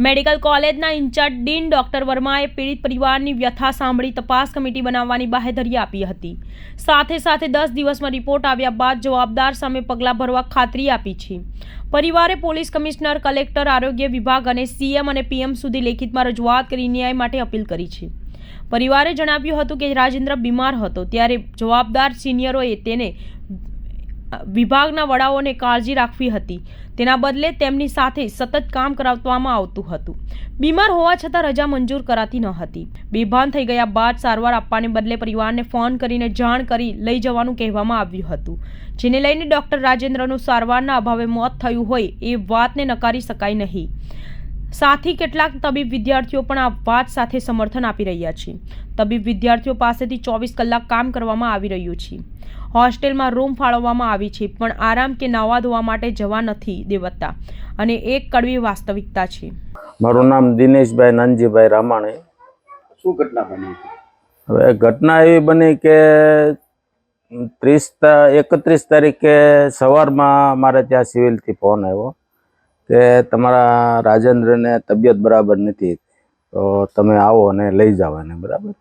Medical કોલેજના in charge dean doctor વર્માએ પીડિત પરિવારની વ્યથા સાંભળી તપાસ કમિટી બનાવવાની બાહેધરી આપી હતી. સાથે સાથે 10 દિવસમાં રિપોર્ટ આવ્યા બાદ જવાબદાર સામે પગલાં ભરવા ખાતરી આપી છે. પરિવારે પોલીસ કમિશનર, કલેક્ટર, આરોગ્ય વિભાગ અને સીએમ અને પીએમ સુધી લેખિતમાં રજૂઆત કરી ન્યાય માટે અપીલ કરી છે. પરિવારે જણાવ્યું હતું કે રાજેન્દ્ર બીમાર હતો ત્યારે જવાબદાર સિનિયરોએ તેને વિભાગના વડાઓને કાળજી રાખવી હતી. તેના બદલે તેમની સાથે સતત કામ કરાવવામાં આવતું હતું. બીમાર હોવા છતાં રજા મંજૂર કરાતી ન હતી. બેભાન થઈ ગયા બાદ સારવાર આપવાને બદલે પરિવારને ફોન કરીને જાણ કરી લઈ જવાનું કહેવામાં આવ્યું હતું, જેને લઈને ડોક્ટર રાજેન્દ્રનું સારવારના અભાવે મોત થયું હોય એ વાતને નકારી શકાય નહીં. સાથી કેટલાક તબીબ વિદ્યાર્થીઓ પણ આ વાત સાથે સમર્થન આપી રહ્યા છે. તબીબ વિદ્યાર્થીઓ પાસેથી 24 કલાક કામ કરવામાં આવી રહ્યું છે. હોસ્ટેલમાં રૂમ ફાળવવામાં આવી છે, પણ આરામ કે નાવા ધોવા માટે જવા નથી દેવાતા અને એક કડવી વાસ્તવિકતા છે. મારું નામ દિનેશભાઈ નાનજીભાઈ રામાણી. શું ઘટના બની? હવે ઘટના એવી બની કે 31 તારીખે સવારમાં મારે ત્યાં સિવિલથી ફોન આવ્યો કે તમારા રાજેન્દ્રને તબિયત બરાબર નથી, તો તમે આવો અને લઈ જાઓ એને. બરાબર,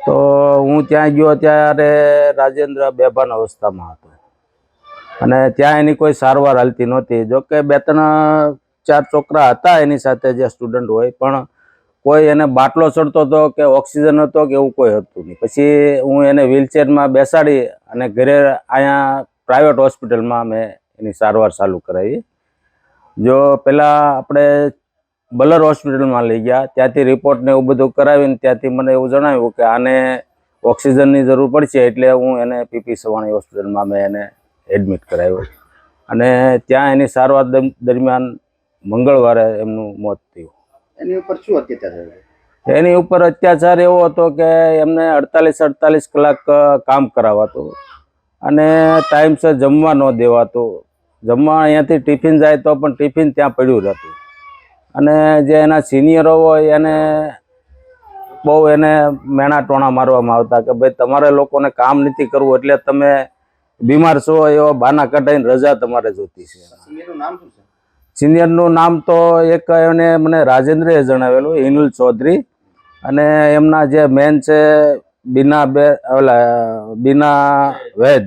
તો હું ત્યાં ગયો ત્યારે રાજેન્દ્ર બેભાન અવસ્થામાં હતો અને ત્યાં એની કોઈ સારવાર હાલતી નહોતી. જોકે 2-4 છોકરા હતા એની સાથે જે સ્ટુડન્ટ હોય, પણ કોઈ એને બાટલો ચડતો હતો કે ઓક્સિજન હતો કે એવું કોઈ હતું નહીં. પછી હું એને વ્હીલચેરમાં બેસાડી અને ઘરે અહીંયા પ્રાઇવેટ હોસ્પિટલમાં મેં એની સારવાર ચાલુ કરાવી. જો પહેલાં આપણે બલર હોસ્પિટલમાં લઈ ગયા, ત્યાંથી રિપોર્ટ ને એવું બધું કરાવીને ત્યાંથી મને એવું જણાવ્યું કે આને ઓક્સિજનની જરૂર પડશે, એટલે હું એને પીપી સવાણી હોસ્પિટલમાં મેં એને એડમિટ કરાવ્યો અને ત્યાં એની સારવાર દરમિયાન મંગળવારે એમનું મોત થયું. એની ઉપર શું અત્યાચાર થયો? એની ઉપર અત્યાચાર એવો હતો કે એમને 48 કલાક કામ કરાવાતું અને ટાઈમસર જમવા ન દેવાતું. જમવા અહીંયાથી ટિફિન જાય તો પણ ટિફિન ત્યાં પડ્યું રહેતું અને જે એના સિનિયરો હોય એને બહુ એને મેણા ટોણા મારવામાં આવતા કે ભાઈ તમારે લોકોને કામ નથી કરવું, એટલે તમે બીમાર છો એવા બાના કઢાઈને રજા તમારે જોતી છે. સિનિયરનું નામ શું છે? સિનિયરનું નામ તો એક એને મને રાજેન્દ્રએ જણાવેલું, હિનુલ ચૌધરી, અને એમના જે મેન છે બીના વૈદ,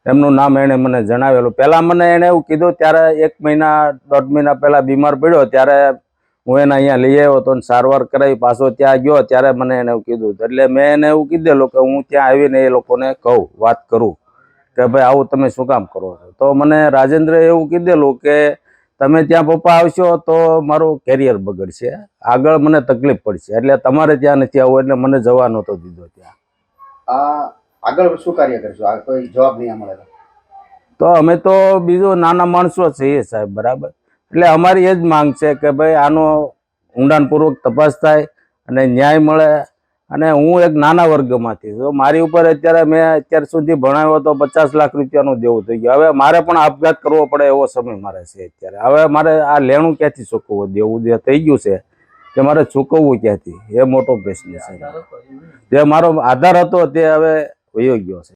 એમનું નામ એણે મને જણાવેલું. પહેલાં મને એણે એવું કીધું, ત્યારે 1-1.5 મહિના પહેલાં બીમાર પડ્યો ત્યારે હું એને અહીંયા લઈ આવ્યો હતો અને સારવાર કરાવી પાછો ત્યાં ગયો ત્યારે મને એને એવું કીધું. એટલે મેં એને એવું કીધેલું કે હું ત્યાં આવીને એ લોકોને કહું, વાત કરું કે ભાઈ આવું તમે શું કામ કરો છો. તો મને રાજેન્દ્રએ એવું કીધેલું કે તમે ત્યાં પપ્પા આવશો તો મારું કેરિયર બગડશે, આગળ મને તકલીફ પડશે, એટલે તમારે ત્યાં નથી આવવું, એટલે મને જવા નહોતો દીધો ત્યાં. આગળ શું કાર્ય કરશો? આ કોઈ જવાબ નહીં મળે તો અમે તો બીજું નાના માણસો છીએ સાહેબ. બરાબર, એટલે અમારી એ જ માંગ છે કે ભાઈ આનો ઊંડાણપૂર્વક તપાસ થાય અને ન્યાય મળે. અને હું એક નાના વર્ગમાંથી તો મારી ઉપર મેં અત્યાર સુધી ભણાવ્યો તો 50 લાખ રૂપિયાનું દેવું થઈ ગયું. હવે મારે પણ આપઘાત કરવો પડે એવો સમય મારે છે અત્યારે. હવે મારે આ લેણું ક્યાંથી ચૂકવવું? દેવું જે થઈ ગયું છે તે મારે ચૂકવવું ક્યાંથી? એ મોટો પ્રશ્ન છે. જે મારો આધાર હતો તે હવે વયો ગયો છે.